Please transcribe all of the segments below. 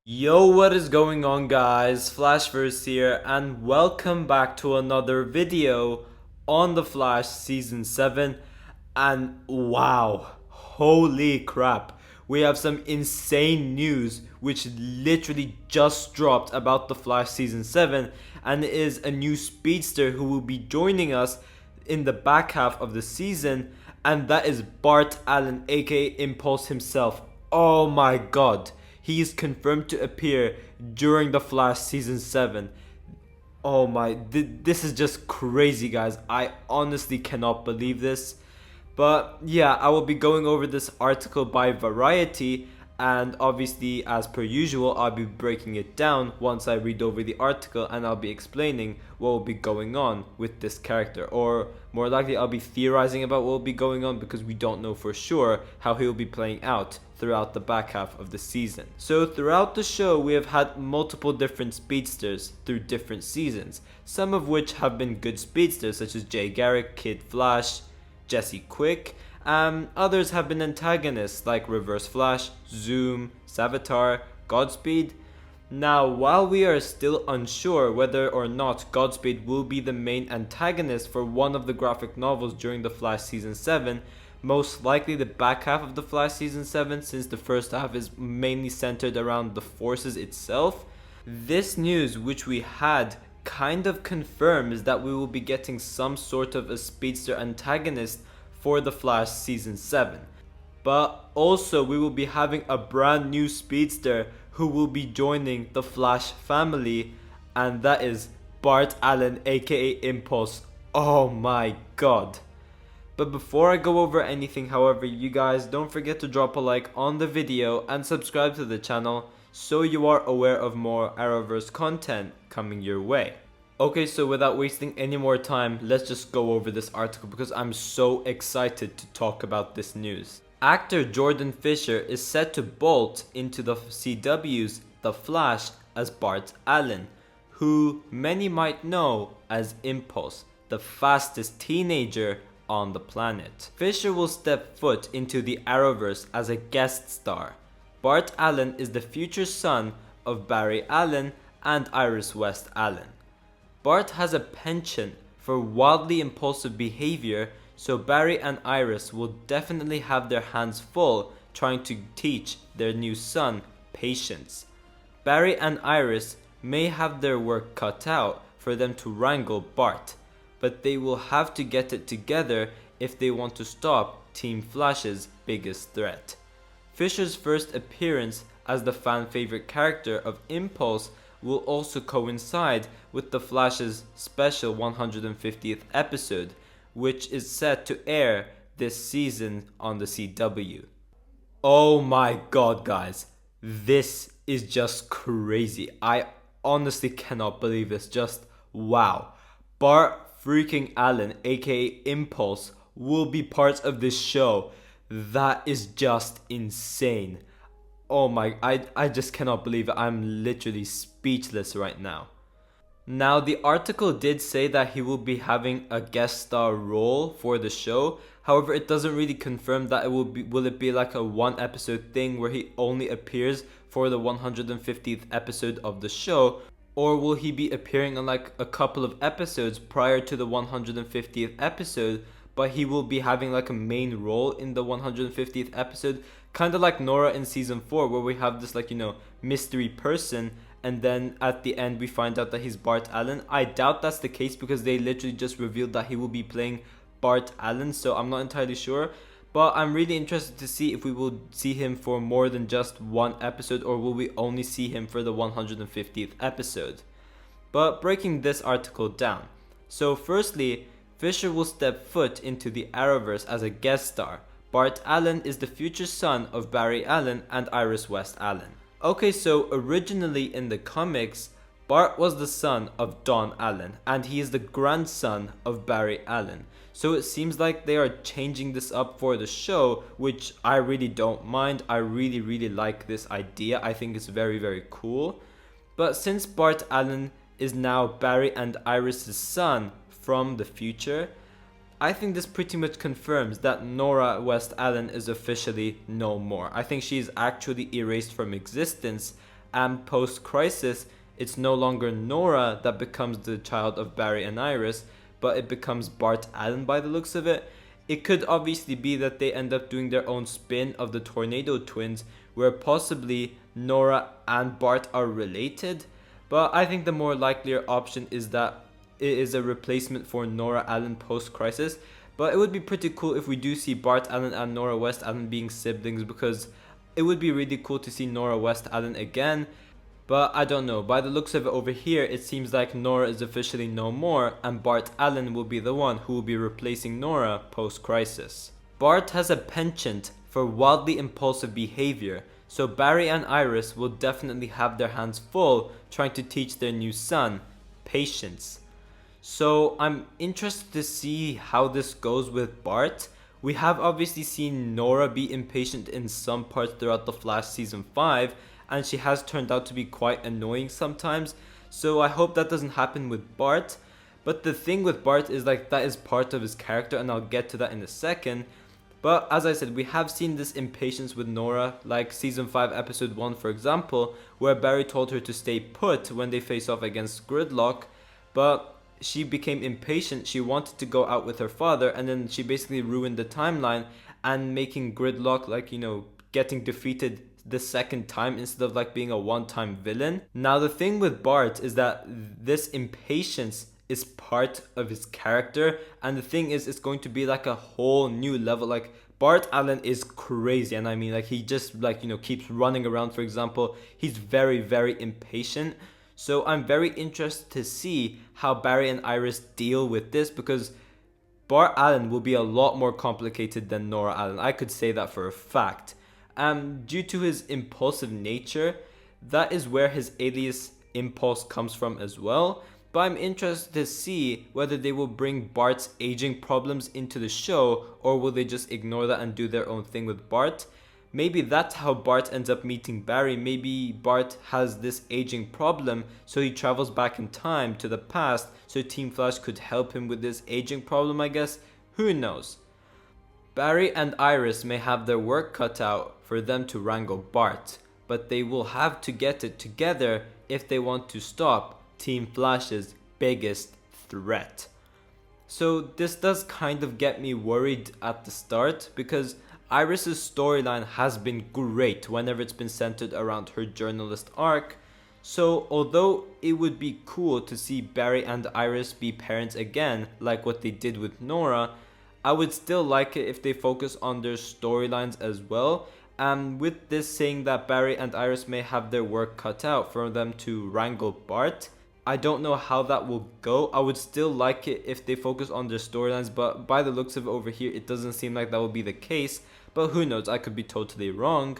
Yo, what is going on, guys? Flashverse here, and welcome back to another video on The Flash Season 7. And wow, holy crap, we have some insane news which literally just dropped about The Flash Season 7, and it is a new Speedster who will be joining us in the back half of the season, and that is Bart Allen, aka Impulse himself. Oh my god. He is confirmed to appear during The Flash Season 7. Oh my, this is just crazy, guys. I honestly cannot believe this. But yeah, I will be going over this article by Variety, and obviously, as per usual, I'll be breaking it down once I read over the article, and I'll be explaining what will be going on with this character. Or more likely, I'll be theorizing about what will be going on because we don't know for sure how he will be playing out throughout the back half of the season. So throughout the show, we have had multiple different speedsters through different seasons, some of which have been good speedsters such as Jay Garrick, Kid Flash, Jesse Quick. Others have been antagonists like Reverse Flash, Zoom, Savitar, Godspeed. Now, while we are still unsure whether or not Godspeed will be the main antagonist for one of the graphic novels during The Flash Season 7, most likely the back half of The Flash Season 7, since the first half is mainly centered around the Forces itself, this news which we had kind of confirms that we will be getting some sort of a speedster antagonist for The Flash Season 7. But also we will be having a brand new speedster who will be joining the Flash family, and that is Bart Allen, aka Impulse. Oh my god. But before I go over anything, however, you guys don't forget to drop a like on the video and subscribe to the channel so you are aware of more Arrowverse content coming your way. Okay, so without wasting any more time, let's just go over this article because I'm so excited to talk about this news. Actor Jordan Fisher is set to bolt into the CW's The Flash as Bart Allen, who many might know as Impulse, the fastest teenager on the planet. Fisher will step foot into the Arrowverse as a guest star. Bart Allen is the future son of Barry Allen and Iris West Allen. Bart has a penchant for wildly impulsive behavior, so Barry and Iris will definitely have their hands full trying to teach their new son patience. Barry and Iris may have their work cut out for them to wrangle Bart, but they will have to get it together if they want to stop Team Flash's biggest threat. Fisher's first appearance as the fan favorite character of Impulse will also coincide with the Flash's special 150th episode, which is set to air this season on the CW. Oh my god, guys, this is just crazy. I honestly cannot believe this. Just wow. Bart freaking Allen, aka Impulse, will be part of this show. That is just insane. Oh my, I just cannot believe it. I'm literally speechless right now. Now, the article did say that he will be having a guest star role for the show. However, it doesn't really confirm that will it be like a one episode thing where he only appears for the 150th episode of the show, or will he be appearing on like a couple of episodes prior to the 150th episode, but he will be having like a main role in the 150th episode, kind of like Nora in season 4, where we have this mystery person, and then at the end we find out that he's Bart Allen. I doubt that's the case because they literally just revealed that he will be playing Bart Allen, so I'm not entirely sure. But I'm really interested to see if we will see him for more than just one episode, or will we only see him for the 150th episode. But breaking this article down. So firstly, Fisher will step foot into the Arrowverse as a guest star. Bart Allen is the future son of Barry Allen and Iris West Allen. Okay, so originally in the comics, Bart was the son of Don Allen, and he is the grandson of Barry Allen. So it seems like they are changing this up for the show, which I really don't mind. I really like this idea. I think it's very cool. But since Bart Allen is now Barry and Iris' son from the future, I think this pretty much confirms that Nora West Allen is officially no more. I think she is actually erased from existence, and post-crisis, it's no longer Nora that becomes the child of Barry and Iris, but it becomes Bart Allen by the looks of it. It could obviously be that they end up doing their own spin of the Tornado Twins, where possibly Nora and Bart are related, but I think the more likelier option is that it is a replacement for Nora Allen post-crisis. But it would be pretty cool if we do see Bart Allen and Nora West Allen being siblings, because it would be really cool to see Nora West Allen again. But I don't know, by the looks of it over here, it seems like Nora is officially no more and Bart Allen will be the one who will be replacing Nora post-crisis. Bart has a penchant for wildly impulsive behavior, so Barry and Iris will definitely have their hands full trying to teach their new son patience. So I'm interested to see how this goes with Bart. We have obviously seen Nora be impatient in some parts throughout The Flash season 5, and she has turned out to be quite annoying sometimes, so I hope that doesn't happen with Bart. But the thing with Bart is like that is part of his character, and I'll get to that in a second. But as I said, we have seen this impatience with Nora, like season 5 episode 1 for example, where Barry told her to stay put when they face off against Gridlock, but she became impatient. She wanted to go out with her father, and then she basically ruined the timeline and making Gridlock getting defeated the second time instead of like being a one-time villain. Now the thing with Bart is that this impatience is part of his character, and the thing is it's going to be like a whole new level. Like Bart Allen is crazy, and I mean like he just keeps running around. For example, he's very, very impatient. So I'm very interested to see how Barry and Iris deal with this, because Bart Allen will be a lot more complicated than Nora Allen. I could say that for a fact. Due to his impulsive nature, that is where his alias Impulse comes from as well. But I'm interested to see whether they will bring Bart's aging problems into the show, or will they just ignore that and do their own thing with Bart. Maybe that's how Bart ends up meeting Barry. Maybe Bart has this aging problem, so he travels back in time to the past so Team Flash could help him with this aging problem, I guess. Who knows? Barry and Iris may have their work cut out for them to wrangle Bart, but they will have to get it together if they want to stop Team Flash's biggest threat. So this does kind of get me worried at the start, because Iris's storyline has been great whenever it's been centered around her journalist arc. So although it would be cool to see Barry and Iris be parents again, like what they did with Nora, I would still like it if they focus on their storylines as well. And with this saying that Barry and Iris may have their work cut out for them to wrangle Bart, I don't know how that will go. I would still like it if they focus on their storylines, but by the looks of it over here, it doesn't seem like that will be the case. But who knows, I could be totally wrong.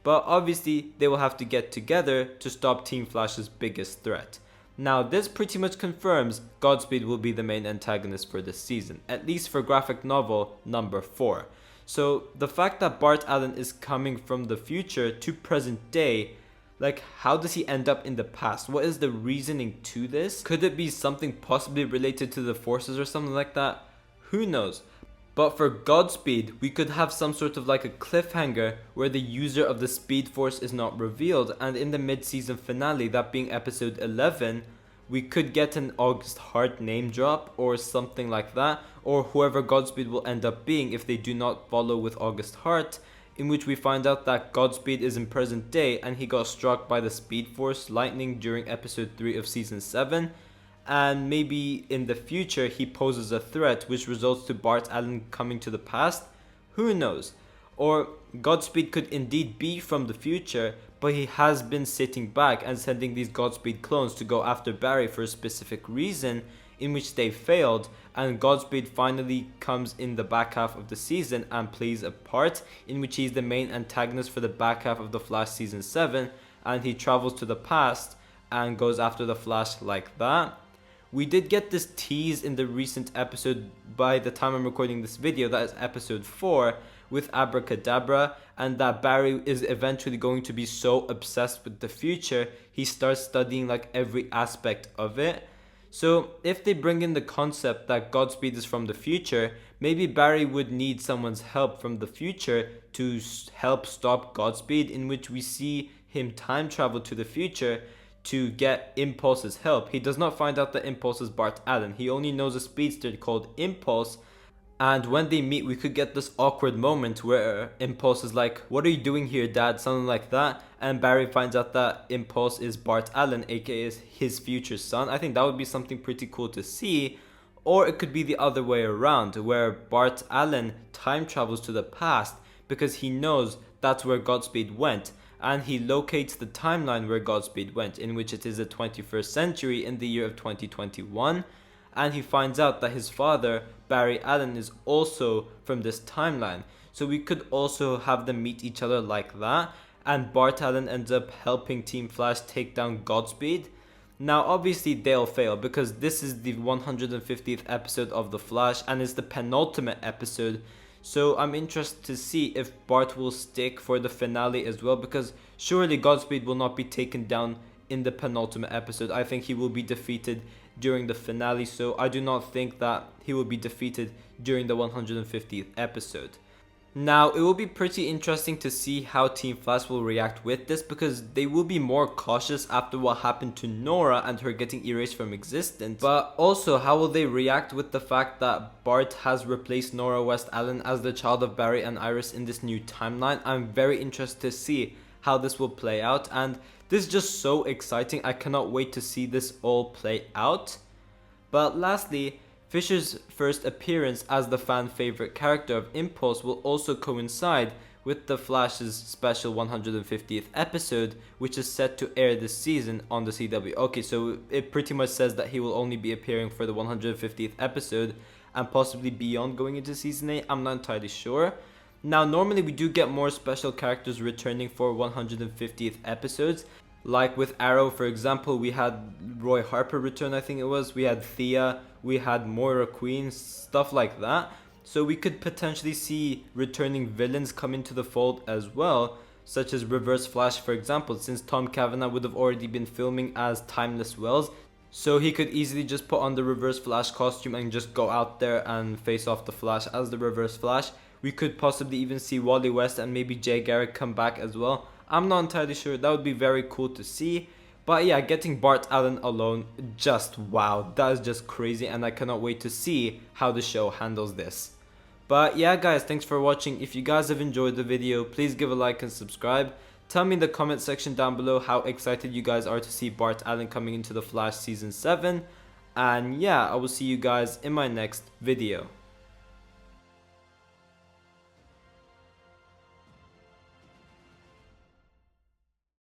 But obviously, they will have to get together to stop Team Flash's biggest threat. Now, this pretty much confirms Godspeed will be the main antagonist for this season, at least for graphic novel number 4. So, the fact that Bart Allen is coming from the future to present day, like, how does he end up in the past? What is the reasoning to this? Could it be something possibly related to the forces or something like that? Who knows? But for Godspeed, we could have some sort of like a cliffhanger where the user of the Speed Force is not revealed, and in the mid-season finale, that being episode 11, we could get an August Hart name drop or something like that, or whoever Godspeed will end up being if they do not follow with August Hart, in which we find out that Godspeed is in present day and he got struck by the Speed Force lightning during episode 3 of season 7. And maybe in the future he poses a threat which results to Bart Allen coming to the past. Who knows? Or Godspeed could indeed be from the future, but he has been sitting back and sending these Godspeed clones to go after Barry for a specific reason, in which they failed, and Godspeed finally comes in the back half of the season and plays a part in which he's the main antagonist for the back half of The Flash season 7, and he travels to the past and goes after the Flash like that. We did get this tease in the recent episode by the time I'm recording this video, that is episode 4, with Abracadabra, and that Barry is eventually going to be so obsessed with the future, he starts studying like every aspect of it. So if they bring in the concept that Godspeed is from the future, maybe Barry would need someone's help from the future to help stop Godspeed, in which we see him time travel to the future to get Impulse's help. He does not find out that Impulse is Bart Allen. He only knows a speedster called Impulse. And when they meet, we could get this awkward moment where Impulse is like, "What are you doing here, Dad?" Something like that. And Barry finds out that Impulse is Bart Allen, aka his future son. I think that would be something pretty cool to see. Or it could be the other way around, where Bart Allen time travels to the past because he knows that's where Godspeed went. And he locates the timeline where Godspeed went, in which it is the 21st century in the year of 2021. And he finds out that his father, Barry Allen, is also from this timeline. So we could also have them meet each other like that, and Bart Allen ends up helping Team Flash take down Godspeed. Now obviously they'll fail because this is the 150th episode of The Flash and it's the penultimate episode. So I'm interested to see if Bart will stick for the finale as well, because surely Godspeed will not be taken down in the penultimate episode. I think he will be defeated during the finale, so I do not think that he will be defeated during the 150th episode. Now, it will be pretty interesting to see how Team Flash will react with this, because they will be more cautious after what happened to Nora and her getting erased from existence. But also, how will they react with the fact that Bart has replaced Nora West Allen as the child of Barry and Iris in this new timeline? I'm very interested to see how this will play out, and this is just so exciting. I cannot wait to see this all play out. But lastly, Fisher's first appearance as the fan favorite character of Impulse will also coincide with the Flash's special 150th episode, which is set to air this season on the CW. Okay, so it pretty much says that he will only be appearing for the 150th episode and possibly beyond going into season 8. I'm not entirely sure. Now, normally we do get more special characters returning for 150th episodes. Like with Arrow, for example, we had Roy Harper return, I think it was. We had Thea, we had Moira Queen, stuff like that. So we could potentially see returning villains come into the fold as well, such as Reverse Flash, for example, since Tom Cavanagh would have already been filming as Timeless Wells. So he could easily just put on the Reverse Flash costume and just go out there and face off the Flash as the Reverse Flash. We could possibly even see Wally West and maybe Jay Garrick come back as well. I'm not entirely sure. That would be very cool to see. But yeah, getting Bart Allen alone, just wow. That is just crazy, and I cannot wait to see how the show handles this. But yeah guys, thanks for watching. If you guys have enjoyed the video, please give a like and subscribe. Tell me in the comment section down below how excited you guys are to see Bart Allen coming into The Flash Season 7. And yeah, I will see you guys in my next video.